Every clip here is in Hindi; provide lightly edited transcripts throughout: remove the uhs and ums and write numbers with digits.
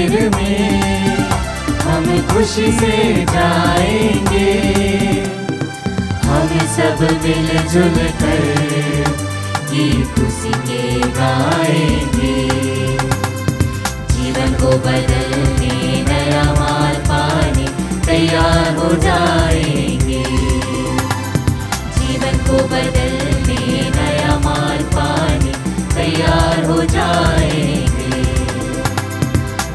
मंदिर में हम खुशी से जाएंगे। हम सब मिलजुल कर गीत उसी के गाएंगे। जीवन को बदलने नया मार्ग पाने तैयार हो जाएंगे। जीवन को बदलने नया मार्ग पाने तैयार हो जाएंगे।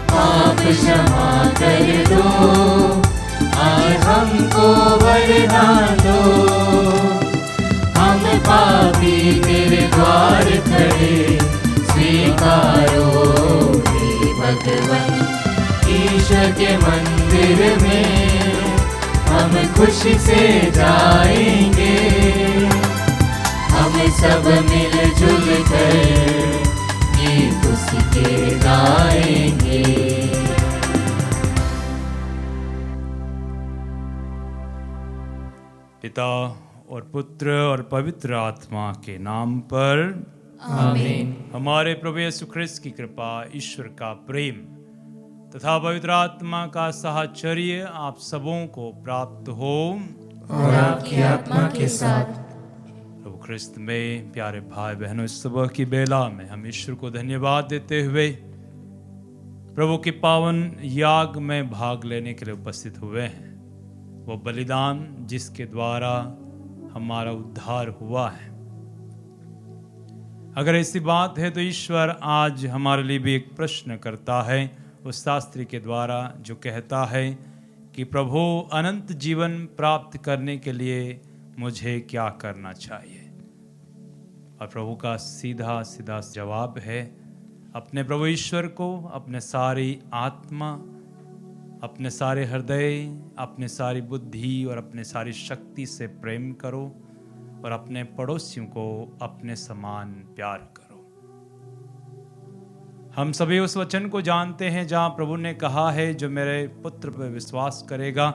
पाप क्षमा कर दो, आज हमको वरदान दो। हम पापी तेरे द्वार खड़े, स्वीकारो हे भगवान। ईश्वर के मंदिर में हम खुशी से जाएंगे। हम सब मिलजुल कर गीत उसी के गाएंगे। पिता और पुत्र और पवित्र आत्मा के नाम पर आमीन। हमारे प्रभु यीशु ख्रिस्त की कृपा, ईश्वर का प्रेम तथा पवित्र आत्मा का साहचर्य आप सबों को प्राप्त हो और आपकी आत्मा के साथ। प्रभु ख्रिस्त में प्यारे भाई बहनों, इस सुबह की बेला में हम ईश्वर को धन्यवाद देते हुए प्रभु के पावन याग में भाग लेने के लिए उपस्थित हुए हैं। वो बलिदान जिसके द्वारा हमारा उद्धार हुआ है। अगर ऐसी बात है तो ईश्वर आज हमारे लिए भी एक प्रश्न करता है उस शास्त्री के द्वारा, जो कहता है कि प्रभु, अनंत जीवन प्राप्त करने के लिए मुझे क्या करना चाहिए। और प्रभु का सीधा सीधा जवाब है, अपने प्रभु ईश्वर को अपने सारी आत्मा, अपने सारे हृदय, अपने सारी बुद्धि और अपने सारी शक्ति से प्रेम करो और अपने पड़ोसियों को अपने समान प्यार करो। हम सभी उस वचन को जानते हैं जहां प्रभु ने कहा है, जो मेरे पुत्र पर विश्वास करेगा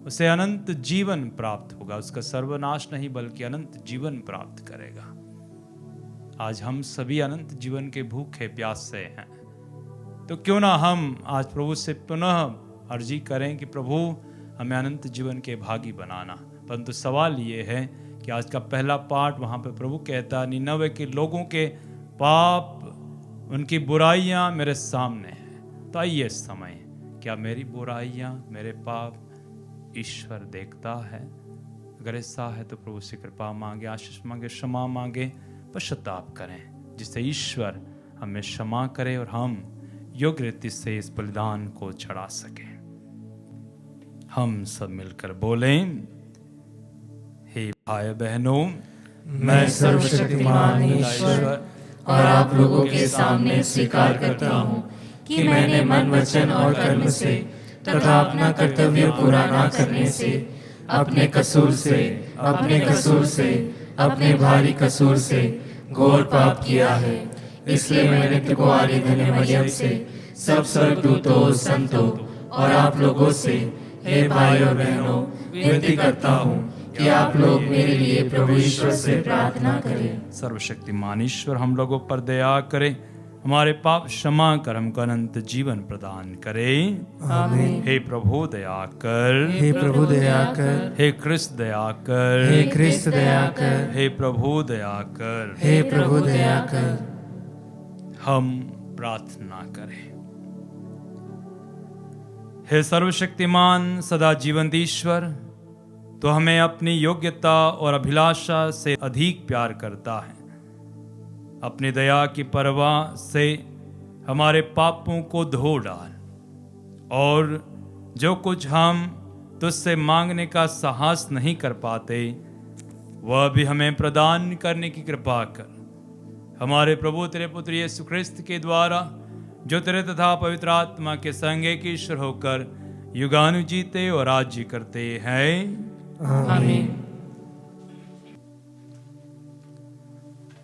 उसे अनंत जीवन प्राप्त होगा। उसका सर्वनाश नहीं बल्कि अनंत जीवन प्राप्त करेगा। आज हम सभी अनंत जीवन के भूखे प्यासे हैं, तो क्यों ना हम आज प्रभु से पुनः अर्जी करें कि प्रभु, हमें अनंत जीवन के भागी बनाना। परंतु सवाल ये है कि आज का पहला पाठ, वहाँ पे प्रभु कहता, निनवे के लोगों के पाप, उनकी बुराइयाँ मेरे सामने हैं। तो आइए इस समय, क्या मेरी बुराइयाँ, मेरे पाप ईश्वर देखता है? अगर ऐसा है तो प्रभु से कृपा मांगे, आशीष मांगे, क्षमा मांगे, पश्चाताप करें, जिससे ईश्वर हमें क्षमा करे और हम योग्य रीति से इस बलिदान को चढ़ा सकें। हम सब मिलकर बोलें, हे भाई बहनों, मैं सर्वशक्तिमान ईश्वर और आप लोगों के सामने स्वीकार करता हूँ कि मैंने मन, वचन और कर्म से तथा अपना कर्तव्य पूरा न करने से, अपने कसूर से, अपने भारी कसूर से घोर पाप किया है। इसलिए मैंने कुंवारी धन्य मरियम से, सब स्वर्गदूतों, संतों और आप लोगों से, हे भाई और बहनों, विनती करता हूँ कि आप लोग मेरे लिए प्रभु ईश्वर से प्रार्थना करें। सर्वशक्तिमान ईश्वर हम लोगों पर दया करे, हमारे पाप क्षमा कर हमको अनंत जीवन प्रदान करे। आमीन। हे प्रभु दया कर, हे प्रभु दया कर, हे क्रिस्त दया कर, हे क्रिस्त दया कर, हे प्रभु दया कर। हे प्रभु दया कर। हम प्रार्थना करें। हे सर्वशक्तिमान सदा जीवंत ईश्वर, तो हमें अपनी योग्यता और अभिलाषा से अधिक प्यार करता है। अपनी दया की परवाह से हमारे पापों को धो डाल, और जो कुछ हम तुझसे मांगने का साहस नहीं कर पाते, वह भी हमें प्रदान करने की कृपा कर। हमारे प्रभु तेरे पुत्र यीशु ख्रिस्त के द्वारा, जो तेरे तथा पवित्र आत्मा के संग एक ईश्वर होकर युगानु जीते और राज्य करते हैं। आमीन।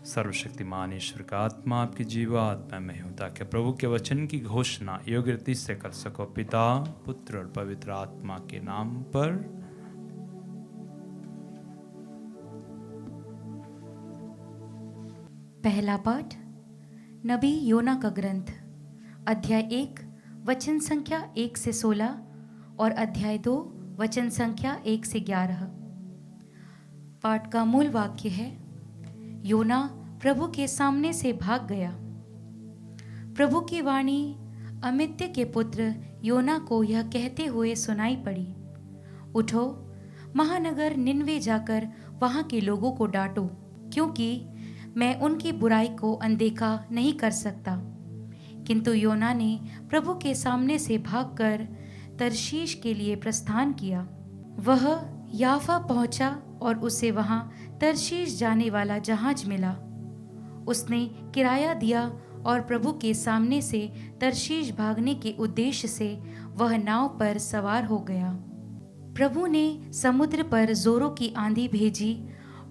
सर्वशक्तिमान ईश्वर का आत्मा आपकी जीवात्मा में हो, ताकि प्रभु के वचन की घोषणा योग्य रीति से कर सको। पिता, पुत्र और पवित्र आत्मा के नाम पर। पहला पाठ नबी योना का ग्रंथ, अध्याय 1 वचन संख्या 1 से 16 और अध्याय 2 वचन संख्या 1 से 11। पाठ का मूल वाक्य है, योना प्रभु के सामने से भाग गया। प्रभु की वाणी अमित्य के पुत्र योना को यह कहते हुए सुनाई पड़ी, उठो, महानगर निनवे जाकर वहां के लोगों को डांटो, क्योंकि मैं उनकी बुराई को अनदेखा नहीं कर सकता। किंतु योना ने प्रभु के सामने से भागकर तरशीश के लिए प्रस्थान किया। वह याफा पहुंचा और उसे वहां तरशीश जाने वाला जहाज मिला। उसने किराया दिया और प्रभु के सामने से तरशीश भागने के उद्देश्य से वह नाव पर सवार हो गया। प्रभु ने समुद्र पर जोरों की आंधी भेजी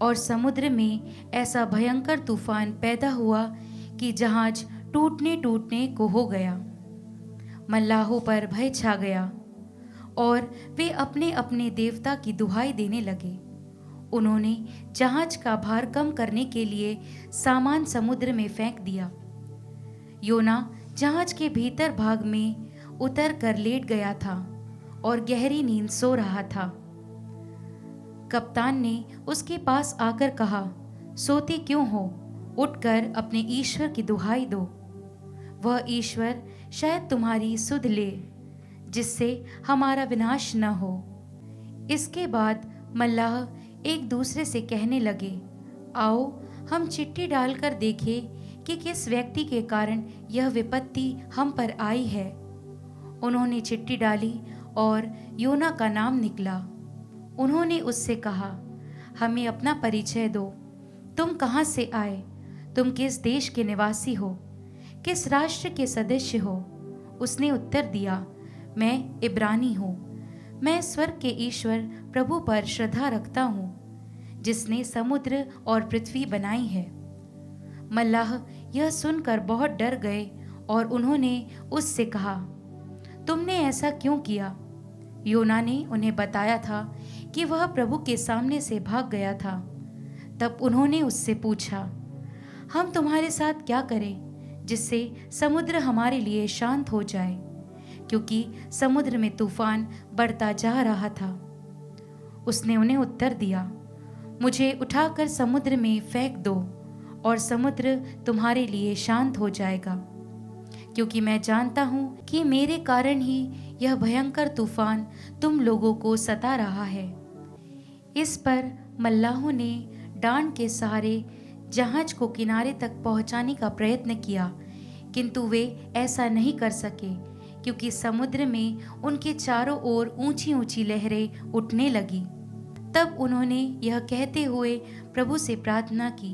और समुद्र में ऐसा भयंकर तूफान पैदा हुआ कि जहाज टूटने को हो गया। मल्लाहों पर भय छा गया और वे अपने अपने देवता की दुहाई देने लगे। उन्होंने जहाज का भार कम करने के लिए सामान समुद्र में फेंक दिया। योना जहाज के भीतर भाग में उतर कर लेट गया था और गहरी नींद सो रहा था। कप्तान ने उसके पास आकर कहा, सोते क्यों हो? उठकर अपने ईश्वर की दुहाई दो। वह ईश्वर शायद तुम्हारी सुध ले, जिससे हमारा विनाश न हो। इसके बाद मल्लाह एक दूसरे से कहने लगे, आओ हम चिट्ठी डालकर देखें कि किस व्यक्ति के कारण यह विपत्ति हम पर आई है। उन्होंने चिट्ठी डाली और योना का नाम निकला। उन्होंने उससे कहा, हमें अपना परिचय दो, तुम कहाँ से आए? तुम किस देश के निवासी हो? किस राष्ट्र के सदस्य हो? उसने उत्तर दिया, मैं इब्रानी हूँ। मैं स्वर्ग के ईश्वर प्रभु पर श्रद्धा रखता हूँ, जिसने समुद्र और पृथ्वी बनाई है। मल्लाह यह सुनकर बहुत डर गए और उन्होंने उससे कहा, तुमने ऐसा क्यों किया? योना ने उन्हें बताया था कि वह प्रभु के सामने से भाग गया था। तब उन्होंने उससे पूछा, हम तुम्हारे साथ क्या करें जिससे समुद्र हमारे लिए शांत हो जाए? क्योंकि समुद्र में तूफान बढ़ता जा रहा था। उसने उन्हें उत्तर दिया, मुझे उठाकर समुद्र में फेंक दो और समुद्र तुम्हारे लिए शांत हो जाएगा, क्योंकि मैं जानता हूँ कि मेरे कारण ही यह भयंकर तूफान तुम लोगों को सता रहा है। इस पर मल्लाहों ने डांड के सहारे जहाज को किनारे तक पहुंचाने का प्रयत्न किया, किंतु वे ऐसा नहीं कर सके, क्योंकि समुद्र में उनके चारों ओर ऊंची ऊंची लहरें उठने लगी। तब उन्होंने यह कहते हुए प्रभु से प्रार्थना की,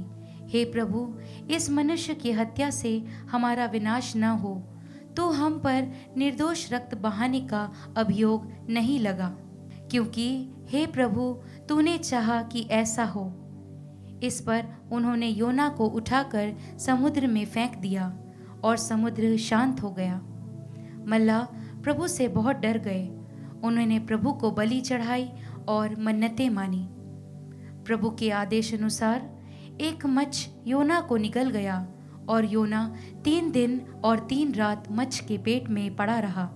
हे प्रभु, इस मनुष्य की हत्या से हमारा विनाश न हो, तो हम पर निर्दोष रक्त बहाने का अभियोग नहीं लगा, क्योंकि हे प्रभु, तूने चाहा कि ऐसा हो। इस पर उन्होंने योना को उठाकर समुद्र में फेंक दिया और समुद्र शांत हो गया। मल्लाह प्रभु से बहुत डर गए। उन्होंने प्रभु को बलि चढ़ाई और मन्नतें मानी। प्रभु के आदेश अनुसार एक मच्छ योना को निगल गया और योना 3 दिन और 3 रात मच्छ के पेट में पड़ा रहा।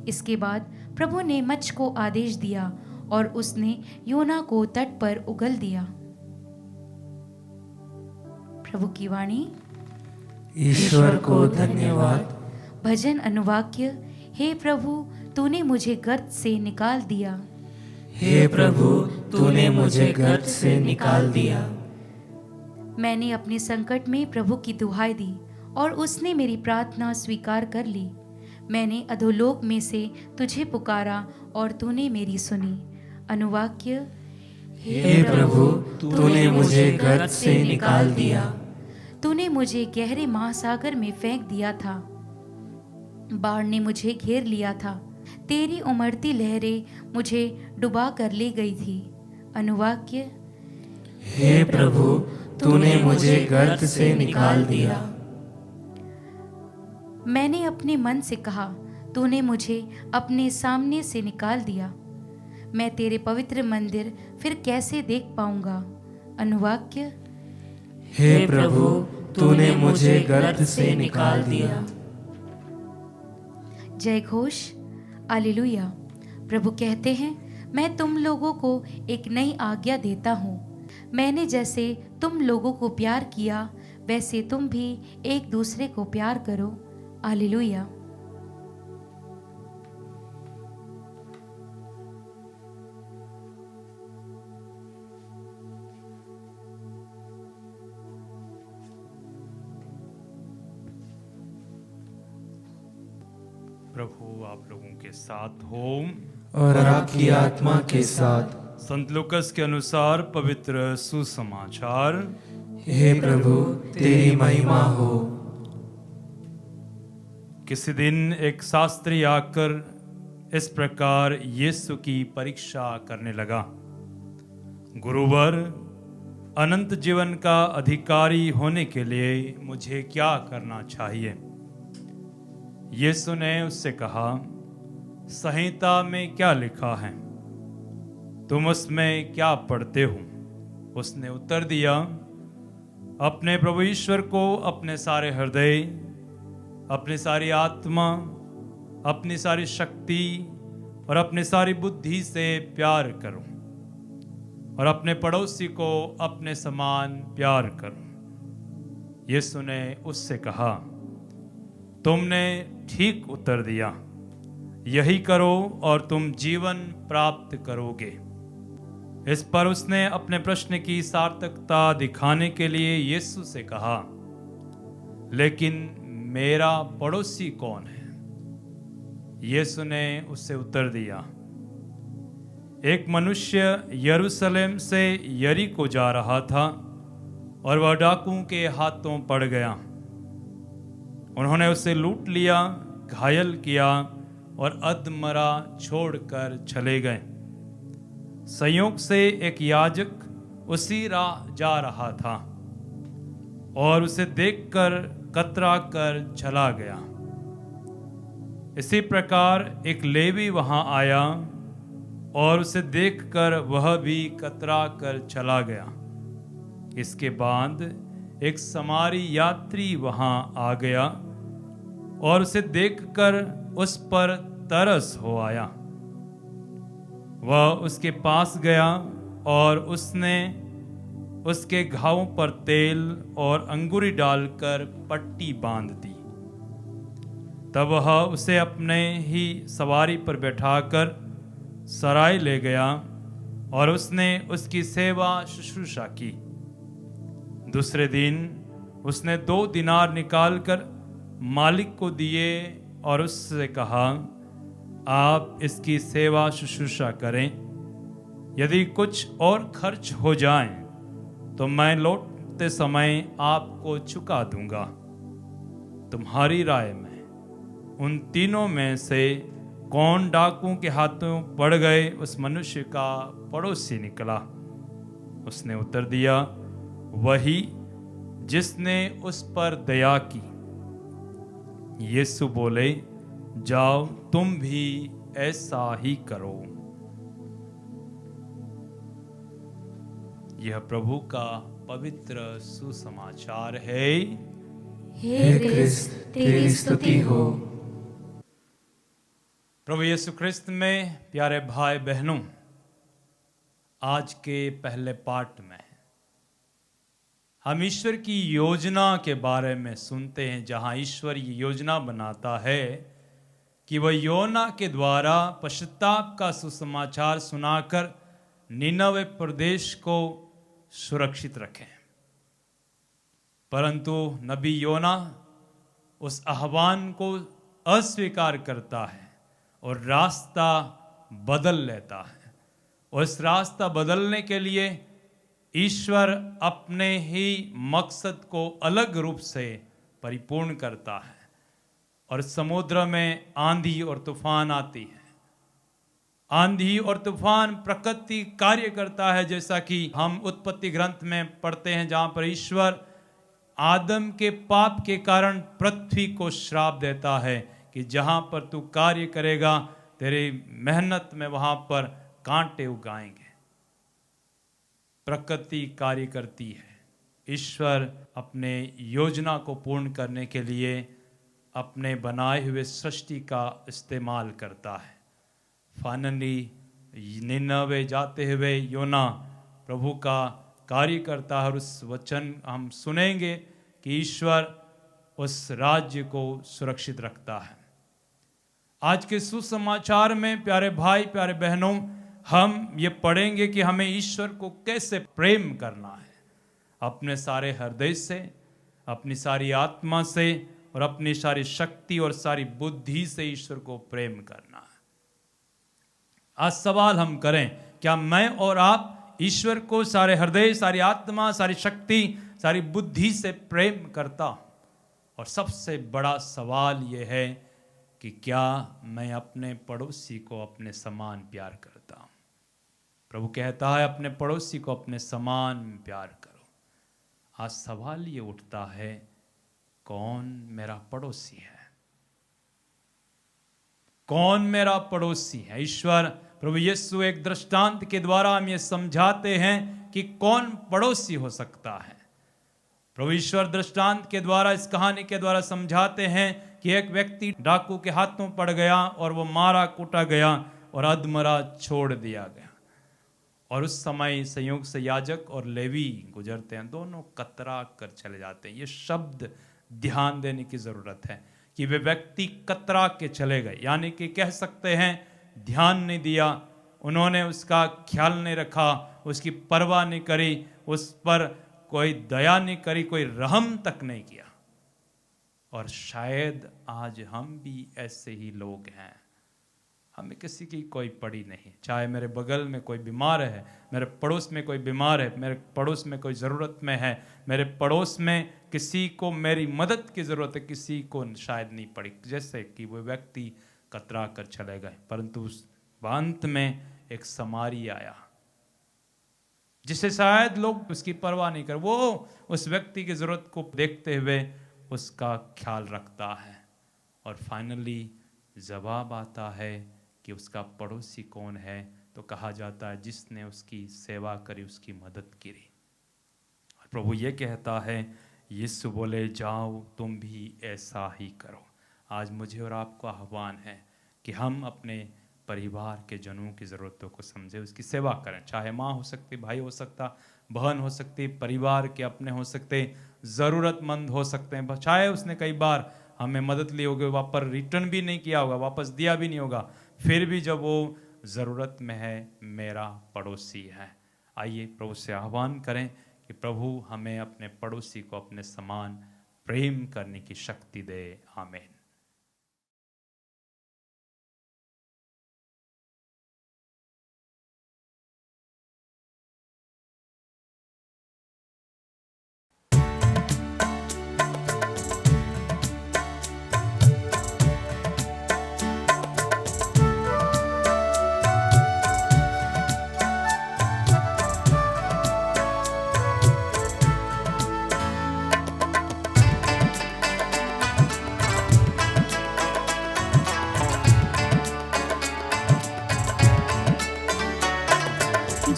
इसके बाद प्रभु ने मच्छ को आदेश दिया और उसने योना को तट पर उगल दिया। प्रभु की वाणी। ईश्वर को धन्यवाद। भजन अनुवाक्य। हे प्रभु, तूने मुझे गर्त से निकाल दिया। हे प्रभु, तूने मुझे गर्त से निकाल दिया। मैंने अपने संकट में प्रभु की दुहाई दी और उसने मेरी प्रार्थना स्वीकार कर ली। मैंने अधोलोक में से तुझे पुकारा और तूने मेरी सुनी। अनुवाक्य। हे प्रभु, तूने मुझे गर्त से निकाल दिया। तूने मुझे गहरे महासागर में फेंक दिया था। बाढ़ ने मुझे घेर लिया था। तेरी उमड़ती लहरें मुझे डुबा कर ले गई थी। अनुवाक्य। हे प्रभु, तूने मुझे गर्त से निकाल दिया। मैंने अपने मन से कहा, तूने मुझे अपने सामने से निकाल दिया। मैं तेरे पवित्र मंदिर फिर कैसे देख पाऊंगा। अनुवाक्य। हे प्रभु, तूने मुझे गर्त से निकाल दिया। जय घोष हालेलुया। प्रभु कहते हैं, मैं तुम लोगों को एक नई आज्ञा देता हूँ। मैंने जैसे तुम लोगों को प्यार किया वैसे तुम भी एक दूसरे को प्यार करो। हालेलुया। प्रभु आप लोगों के साथ हो और आपकी आत्मा के साथ। संत लूकस के अनुसार पवित्र सुसमाचार। हे प्रभु तेरी महिमा हो। किसी दिन एक शास्त्री आकर इस प्रकार यीशु की परीक्षा करने लगा, गुरुवर, अनंत जीवन का अधिकारी होने के लिए मुझे क्या करना चाहिए? यीशु ने उससे कहा, संहिता में क्या लिखा है, तुम उसमें क्या पढ़ते हो? उसने उत्तर दिया, अपने प्रभु ईश्वर को अपने सारे हृदय, अपनी सारी आत्मा, अपनी सारी शक्ति और अपनी सारी बुद्धि से प्यार करो और अपने पड़ोसी को अपने समान प्यार करो। यीशु ने उससे कहा, तुमने ठीक उत्तर दिया, यही करो और तुम जीवन प्राप्त करोगे। इस पर उसने अपने प्रश्न की सार्थकता दिखाने के लिए यीशु से कहा, लेकिन मेरा पड़ोसी कौन है? यीशु ने उससे उत्तर दिया, एक मनुष्य यरूशलेम से यरीको जा रहा था और वह डाकुओं के हाथों पड़ गया। उन्होंने उसे लूट लिया, घायल किया और अधमरा छोड़कर चले गए। संयोग से एक याजक उसी राह जा रहा था और उसे देखकर कतरा कर चला गया। इसी प्रकार एक लेवी वहां आया और उसे देखकर वह भी कतरा कर चला गया। इसके बाद एक समारी यात्री वहां आ गया और उसे देखकर उस पर तरस हो आया। वह उसके पास गया और उसने उसके घावों पर तेल और अंगूरी डालकर पट्टी बांध दी। तब वह उसे अपने ही सवारी पर बैठाकर सराय ले गया और उसने उसकी सेवा शुश्रूषा की। दूसरे दिन उसने 2 दिनार निकालकर मालिक को दिए और उससे कहा, आप इसकी सेवा शुश्रूषा करें, यदि कुछ और खर्च हो जाए तो मैं लौटते समय आपको चुका दूंगा। तुम्हारी राय में उन तीनों में से कौन डाकुओं के हाथों पड़ गए उस मनुष्य का पड़ोसी निकला? उसने उत्तर दिया, वही जिसने उस पर दया की। यीशु बोले, जाओ तुम भी ऐसा ही करो। यह प्रभु का पवित्र सुसमाचार है। हे क्रिस्त तेरी स्तुति हो। प्रभु यीशु क्रिस्त में प्यारे भाई बहनों, आज के पहले पाठ में हम ईश्वर की योजना के बारे में सुनते हैं, जहां ईश्वर ये योजना बनाता है कि वह योना के द्वारा पश्चाताप का सुसमाचार सुनाकर निनवे प्रदेश को सुरक्षित रखें। परंतु नबी योना उस आह्वान को अस्वीकार करता है और रास्ता बदल लेता है। उस रास्ता बदलने के लिए ईश्वर अपने ही मकसद को अलग रूप से परिपूर्ण करता है और समुद्र में आंधी और तूफान आती है। आंधी और तूफान प्रकृति कार्य करता है, जैसा कि हम उत्पत्ति ग्रंथ में पढ़ते हैं, जहां पर ईश्वर आदम के पाप के कारण पृथ्वी को श्राप देता है कि जहां पर तू कार्य करेगा तेरी मेहनत में वहां पर कांटे उगाएंगे। प्रकृति कार्य करती है। ईश्वर अपने योजना को पूर्ण करने के लिए अपने बनाए हुए सृष्टि का इस्तेमाल करता है। फाइनली निनवे जाते हुए योना प्रभु का कार्य करता है और उस वचन हम सुनेंगे कि ईश्वर उस राज्य को सुरक्षित रखता है। आज के सुसमाचार में प्यारे भाई प्यारे बहनों, हम ये पढ़ेंगे कि हमें ईश्वर को कैसे प्रेम करना है, अपने सारे हृदय से, अपनी सारी आत्मा से और अपनी सारी शक्ति और सारी बुद्धि से ईश्वर को प्रेम करना है। आज सवाल हम करें, क्या मैं और आप ईश्वर को सारे हृदय, सारी आत्मा, सारी शक्ति, सारी बुद्धि से प्रेम करता हूं? और सबसे बड़ा सवाल यह है कि क्या मैं अपने पड़ोसी को अपने समान प्यार करता हूं? प्रभु कहता है अपने पड़ोसी को अपने समान प्यार करो। आज सवाल ये उठता है, कौन मेरा पड़ोसी है? कौन मेरा पड़ोसी है? ईश्वर प्रभु यीशु एक दृष्टांत के द्वारा हम ये समझाते हैं कि कौन पड़ोसी हो सकता है। प्रभु ईश्वर दृष्टांत के द्वारा, इस कहानी के द्वारा समझाते हैं कि एक व्यक्ति डाकू के हाथों पड़ गया और वो मारा कूटा गया और अधमरा छोड़ दिया गया। और उस समय संयोग से याजक और लेवी गुजरते हैं, दोनों कतरा कर चले जाते हैं। ये शब्द ध्यान देने की जरूरत है कि वे व्यक्ति कतरा के चले गए, यानी कि कह सकते हैं ध्यान नहीं दिया, उन्होंने उसका ख्याल नहीं रखा, उसकी परवाह नहीं करी, उस पर कोई दया नहीं करी, कोई रहम तक नहीं किया। और शायद आज हम भी ऐसे ही लोग हैं, हमें किसी की कोई पड़ी नहीं। चाहे मेरे बगल में कोई बीमार है, मेरे पड़ोस में कोई बीमार है, मेरे पड़ोस में कोई ज़रूरत में है, मेरे पड़ोस में किसी को मेरी मदद की ज़रूरत है, किसी को शायद नहीं पड़ी। जैसे कि वो व्यक्ति कतरा कर चले गए, परंतु अंत में एक समारी आया जिसे शायद लोग उसकी परवाह नहीं कर, वो उस व्यक्ति की ज़रूरत को देखते हुए उसका ख्याल रखता है। और फाइनली जवाब आता है कि उसका पड़ोसी कौन है, तो कहा जाता है जिसने उसकी सेवा करी, उसकी मदद करी। और प्रभु ये कहता है, यीशु बोले जाओ तुम भी ऐसा ही करो। आज मुझे और आपको आह्वान है कि हम अपने परिवार के जनों की ज़रूरतों को समझे, उसकी सेवा करें। चाहे माँ हो सकती, भाई हो सकता, बहन हो सकती, परिवार के अपने हो सकते, ज़रूरतमंद हो सकते हैं। चाहे उसने कई बार हमें मदद ली होगी, वापस रिटर्न भी नहीं किया होगा, वापस दिया भी नहीं होगा, फिर भी जब वो ज़रूरत में है, मेरा पड़ोसी है। आइए प्रभु से आह्वान करें कि प्रभु हमें अपने पड़ोसी को अपने समान प्रेम करने की शक्ति दे। आमीन।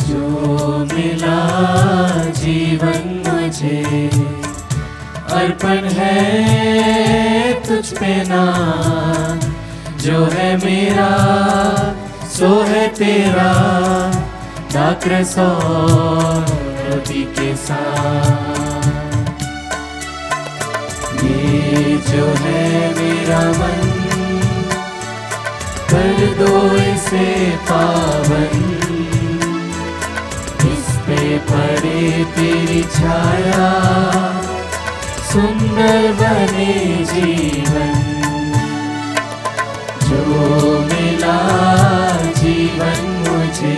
जो मिला जीवन मुझे अर्पण है तुझ पे ना, जो है मेरा सो है तेरा, दाक्रस और रोटी के साथ। ये जो है मेरा मन, कर दो इसे पावन, पे पड़े तेरी छाया, सुंदर बने जीवन। जो मिला जीवन मुझे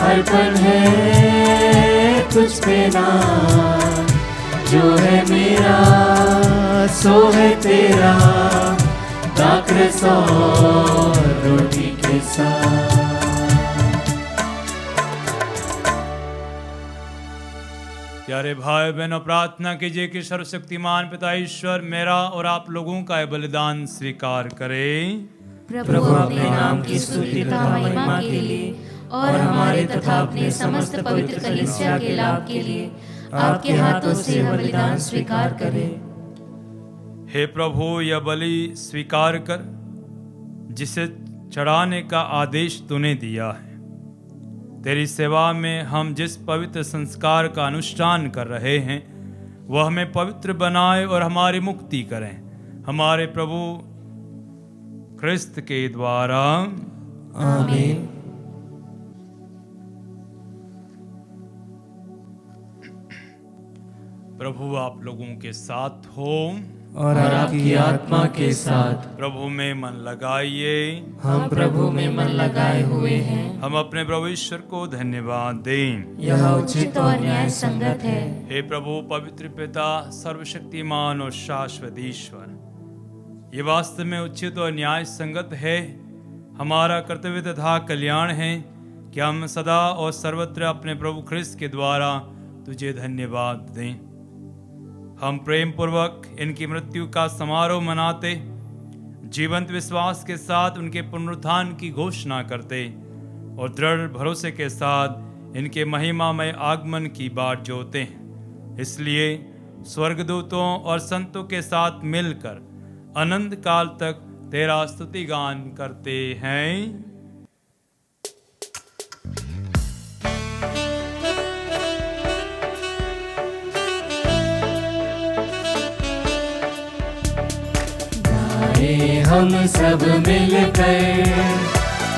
अर्पण है तुझ पे ना, जो है मेरा सो है तेरा, दाक्रस और रोटी के साथ। प्यारे भाई बहनों, प्रार्थना कीजिए कि सर्वशक्तिमान पिता ईश्वर मेरा और आप लोगों का बलिदान स्वीकार करे। प्रभु अपने नाम की स्तुति तथा महिमा के लिए और हमारे तथा अपने समस्त पवित्र कलीसिया के लाभ के लिए आपके हाथों से यह बलिदान स्वीकार करें। हे प्रभु, यह बलि स्वीकार कर जिसे चढ़ाने का आदेश तूने दिया है। तेरी सेवा में हम जिस पवित्र संस्कार का अनुष्ठान कर रहे हैं वह हमें पवित्र बनाए और हमारी मुक्ति करें, हमारे प्रभु ख्रिस्त के द्वारा। आमीन। प्रभु आप लोगों के साथ हो और आपकी आत्मा के साथ। प्रभु में मन लगाइए। हम प्रभु में मन लगाए हुए हैं। हम अपने प्रभु ईश्वर को धन्यवाद दें। यह उचित और न्याय संगत है। हे प्रभु पवित्र पिता, सर्वशक्तिमान और शाश्वत ईश्वर, ये वास्तव में उचित और न्याय संगत है, हमारा कर्तव्य तथा कल्याण है कि हम सदा और सर्वत्र अपने प्रभु ख्रिस्त के द्वारा तुझे धन्यवाद दें। हम प्रेम पूर्वक इनकी मृत्यु का समारोह मनाते, जीवंत विश्वास के साथ उनके पुनरुत्थान की घोषणा करते और दृढ़ भरोसे के साथ इनके महिमामय आगमन की बाट जोते हैं। इसलिए स्वर्गदूतों और संतों के साथ मिलकर अनंत काल तक तेरा स्तुति गान करते हैं। हम सब मिलकर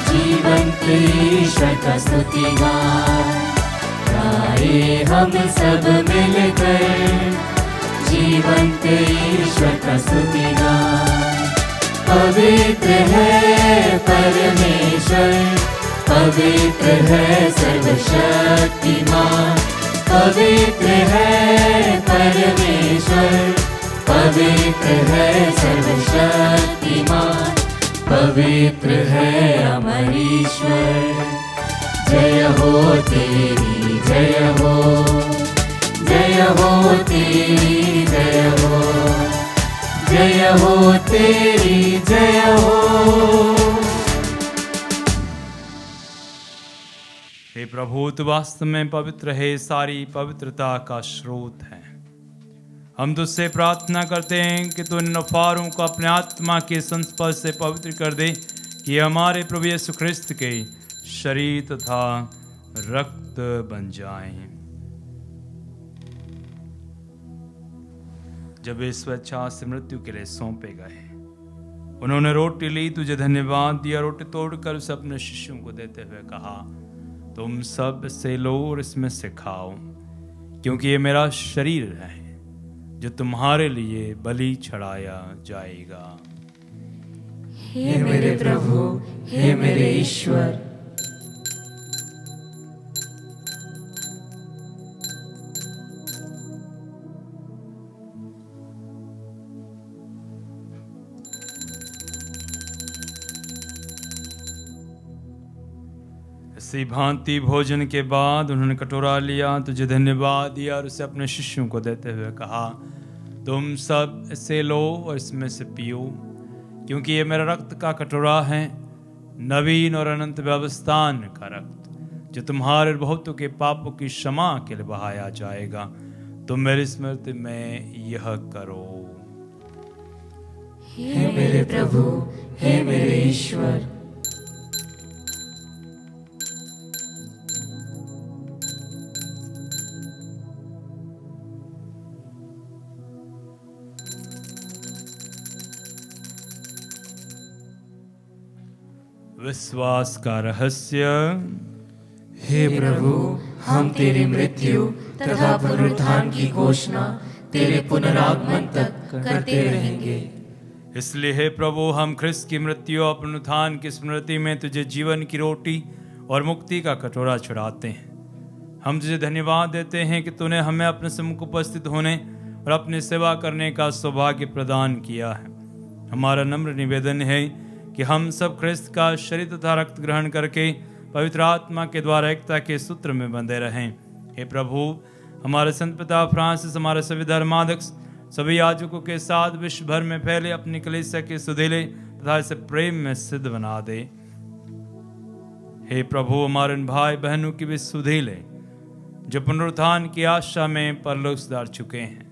जीवंत ईश्वर का स्तुति गाएं। हम सब मिलकर जीवंत ईश्वर का स्तुति गाएं। पवित्र है परमेश्वर, पवित्र है सर्वशक्तिमान, पवित्र है परमेश्वर, पवित्र है सर्वशक्तिमान, पवित्र है अमर ईश्वर। जय हो तेरी जय हो, जय हो तेरी जय हो, जय हो तेरी जय हो। हे प्रभु, तू वास्तव में पवित्र है, सारी पवित्रता का स्रोत है। हम तुझसे प्रार्थना करते हैं कि तू इन नफारों को अपने आत्मा के संस्पर्श से पवित्र कर दे, कि हमारे प्रभु यीशु ख्रिस्त के शरीर तथा रक्त बन जाएं। जब वे स्वेच्छा से मृत्यु के लिए सौंपे गए, उन्होंने रोटी ली, तुझे धन्यवाद दिया, रोटी तोड़कर उसे अपने शिष्यों को देते हुए कहा, तुम सब से लो और इसमें से खाओ, क्योंकि ये मेरा शरीर है जो तुम्हारे लिए बलि चढ़ाया जाएगा। हे मेरे प्रभु, हे मेरे ईश्वर। इसी भांति भोजन के बाद उन्होंने कटोरा लिया, तुझे धन्यवाद दिया और उसे अपने शिष्यों को देते हुए कहा, तुम सब इसे लो और इसमें से पियो, क्योंकि ये मेरा रक्त का कटोरा है, नवीन और अनंत व्यवस्थान का रक्त, जो तुम्हारे बहुतों के पापों की क्षमा के लिए बहाया जाएगा। तुम मेरी स्मृति में यह करो। हे मेरे प्रभु, हे मेरे ईश्वर। विश्वास का रहस्य। हे प्रभु, हम तेरी मृत्यु तथा पुनरुत्थान की घोषणा तेरे पुनरागमन तक करते रहेंगे। इसलिए हे प्रभु, हम ख्रिस्त की मृत्यु और पुनरुत्थान की स्मृति में तुझे जीवन की रोटी और मुक्ति का कटोरा चढ़ाते हैं। हम तुझे धन्यवाद देते हैं कि तूने हमें अपने सम्मुख उपस्थित होने और अपनी सेवा करने का सौभाग्य प्रदान किया है। हमारा नम्र निवेदन है कि हम सब ख्रिस्त का शरीर तथा रक्त ग्रहण करके पवित्र आत्मा के द्वारा एकता के सूत्र में बंधे रहें। हे प्रभु, हमारे संत पिता फ्रांसिस, हमारे सभी धर्माध्यक्ष, सभी याजकों के साथ विश्व भर में फैले अपनी कलीसिया के सुधीले तथा इसे प्रेम में सिद्ध बना दे। हे प्रभु, हमारे उन भाई बहनों की भी सुधीले जो पुनरुत्थान की आशा में परलोक सिधार चुके हैं,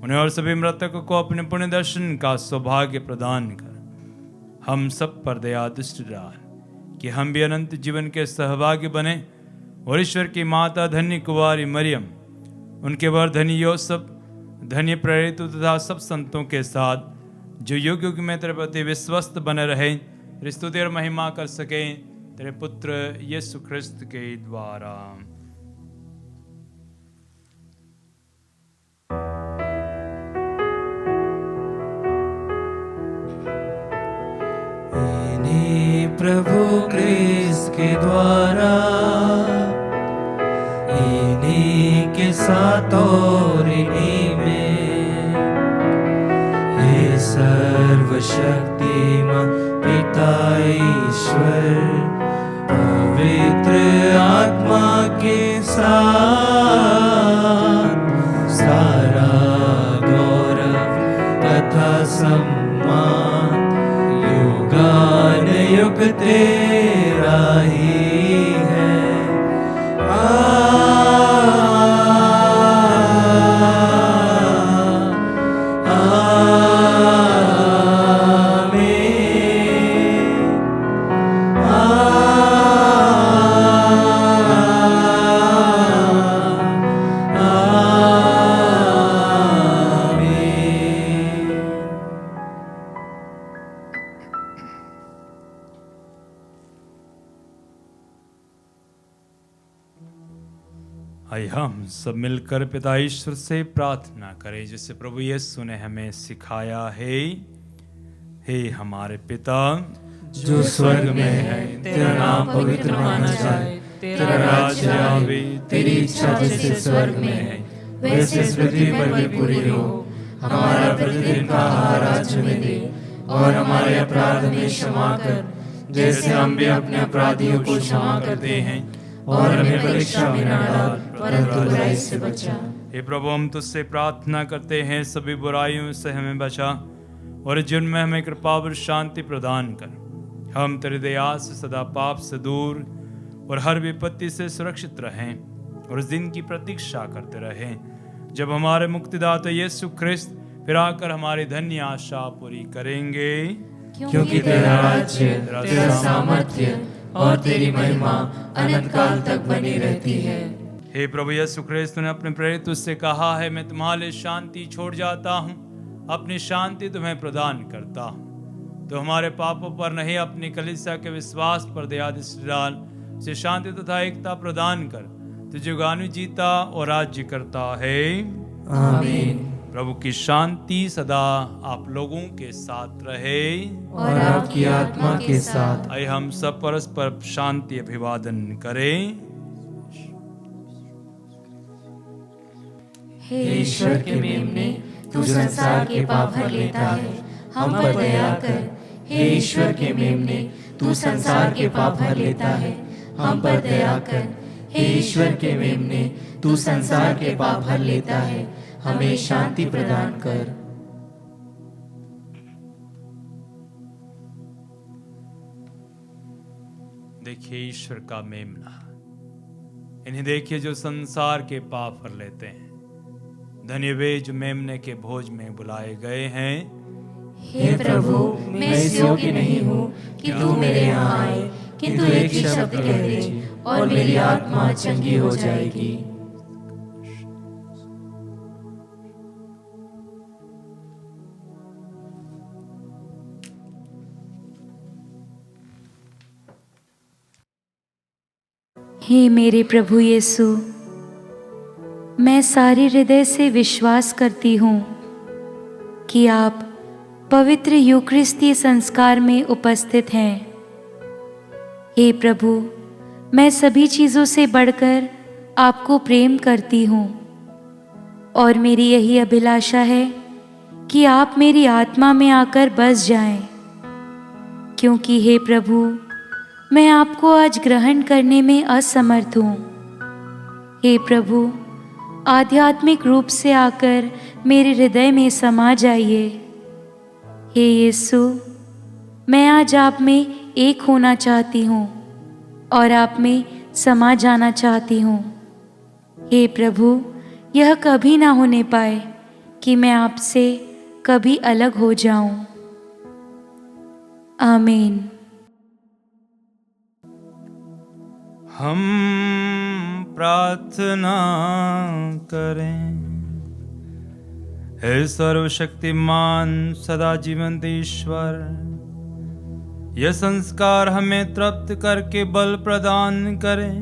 उन्हें और सभी मृतकों को अपने पुण्य दर्शन का सौभाग्य प्रदान कर हम सब पर दया दृष्टि डाल, कि हम भी अनंत जीवन के सहभागी बने और ईश्वर की माता धन्य कुंवारी मरियम, उनके वर धन्य योसेफ, धन्य प्रेरित तथा सब संतों के साथ जो युग युग में तेरे प्रति विश्वस्त बने रहे, स्तुति और महिमा कर सके तेरे पुत्र यीशु ख्रिस्त के द्वारा। प्रभु क्रिस्त के द्वारा, इन्हीं के साथ और इन्हीं में, हे सर्वशक्तिमान पिता ईश्वर, पवित्र आत्मा के साथ सारा गौरव तथा सम्मान युगान युग तेरा ही है। आइए हम सब मिलकर पिता ईश्वर से प्रार्थना करें, जिसे प्रभु यीशु ने हमें सिखाया है। हे हमारे पिता जो स्वर्ग में है, तेरा नाम पवित्र माना जाए, तेरा राज्य आवे, तेरी इच्छा जैसे स्वर्ग में है वैसे इस पृथ्वी पर भी पूरी हो। हमारा प्रतिदिन का आहार आज हमें दे, और हमारे अपराध हमें क्षमा कर, जैसे हम भी अपने अपराधियों को क्षमा करते हैं, और हमें परीक्षा में न डाल, परंतु बुराई से बचा। हे प्रभु, हम तुझसे प्रार्थना करते हैं, सभी बुराइयों से हमें बचा और जीवन में हमें कृपा और शांति प्रदान कर। हम तेरी दया से सदा पाप से दूर और हर विपत्ति से सुरक्षित रहें, और उस दिन की प्रतीक्षा करते रहें जब हमारे मुक्तिदाता यीशु ख्रिस्त फिर आकर हमारी धन्य आशा पूरी करेंगे। क्योंकि तेरा राज्य, तेरा सामर्थ्य और तेरी महिमा अनंत काल तक बनी रहती है। हे प्रभु यीशु ख्रिस्त ने अपने प्रेरित से कहा है, मैं तुम्हारे शांति छोड़ जाता हूँ, अपनी शांति तुम्हें प्रदान करता हूँ। तो हमारे पापों पर नहीं, अपनी कलीसिया के विश्वास पर दया दृष्टि डाल, से शांति तथा एकता प्रदान कर, तो जुगानु जीता और राज्य करता है। आमीन। प्रभु की शांति सदा आप लोगों के साथ रहे और आपकी आत्मा के साथ। आइए हम सब परस्पर शांति अभिवादन करें। हे ईश्वर के मेमने, तू संसार के पाप हर लेता है, हम पर दया कर। हे ईश्वर के मेमने, तू संसार के पाप हर लेता है, हम पर दया कर। हे ईश्वर के मेमने, तू संसार के पाप हर लेता है, हमें शांति प्रदान कर। देखिए ईश्वर का मेमना, इन्हें देखिए जो संसार के पाप हर लेते हैं। धन्य वे जो मेमने के भोज में बुलाए गए हैं। हे प्रभु, मैं इस योग्य नहीं हूँ कि तू मेरे यहाँ आए, किंतु एक ही शब्द कह दे और मेरी आत्मा चंगी हो जाएगी। हे मेरे प्रभु यीशु, मैं सारे हृदय से विश्वास करती हूँ कि आप पवित्र यूकरिस्तीय संस्कार में उपस्थित हैं। हे प्रभु, मैं सभी चीज़ों से बढ़कर आपको प्रेम करती हूँ, और मेरी यही अभिलाषा है कि आप मेरी आत्मा में आकर बस जाएं, क्योंकि हे प्रभु, मैं आपको आज ग्रहण करने में असमर्थ हूँ। हे प्रभु, आध्यात्मिक रूप से आकर मेरे हृदय में समा जाइए। हे यीशु, मैं आज आप में एक होना चाहती हूँ और आप में समा जाना चाहती हूँ। हे प्रभु, यह कभी ना होने पाए, कि मैं आपसे कभी अलग हो जाऊं। आमीन। हम प्रार्थना करें। हे सर्वशक्तिमान सदा जीवंत ईश्वर, यह संस्कार हमें तृप्त करके बल प्रदान करें।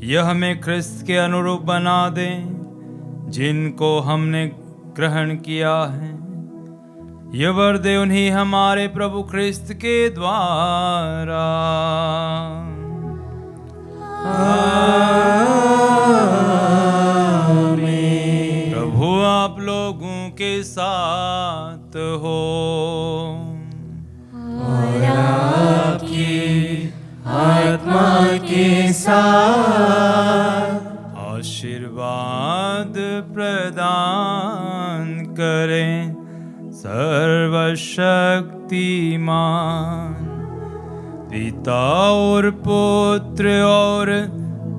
यह हमें ख्रिस्त के अनुरूप बना दे, जिनको हमने ग्रहण किया है। यह वर दे उन्हीं हमारे प्रभु ख्रिस्त के द्वारा। आमीन। प्रभु आप लोगों के साथ हो और आपकी आत्मा के साथ। आशीर्वाद प्रदान करें सर्वशक्तिमान पिता और पुत्र और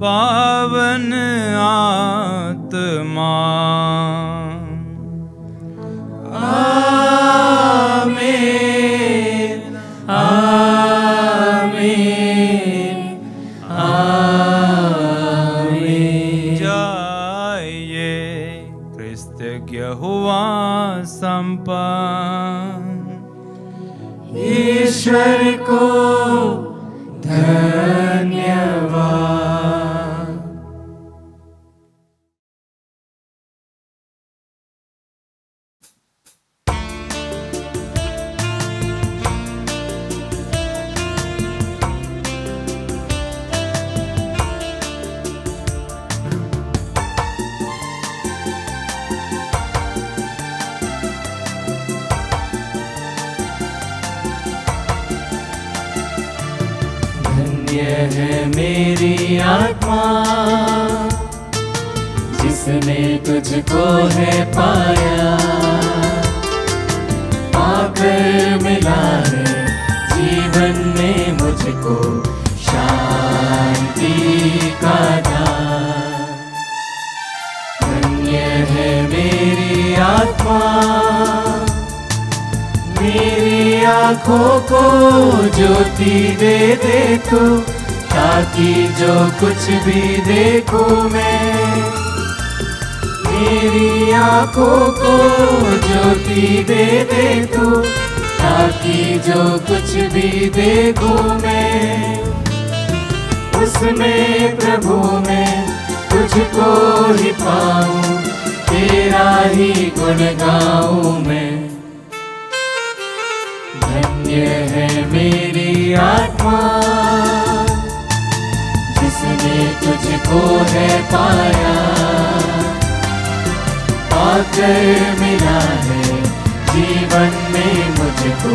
पावन आत्मा। आमीन आमीन आमीन। जाइए, कृतज्ञ हुआ संपन्न। ईश्वर को धन्यवाद। है मेरी आत्मा जिसने तुझको है पाया। पाकर मिला है जीवन में मुझको शांति का दान। धन्य है मेरी आत्मा, मेरी आँखों को ज्योति दे दे तू, ताकि जो कुछ भी देखूं मैं। मेरी आँखों को ज्योति दे दे तू, ताकि जो कुछ भी देखूं मैं। उसमें प्रभु मैं तुझको ही पाऊं, तेरा ही गुण गाऊं मैं। धन्य है मेरी आत्मा जिसने तुझको है पाया। पाकर मिला है जीवन में मुझको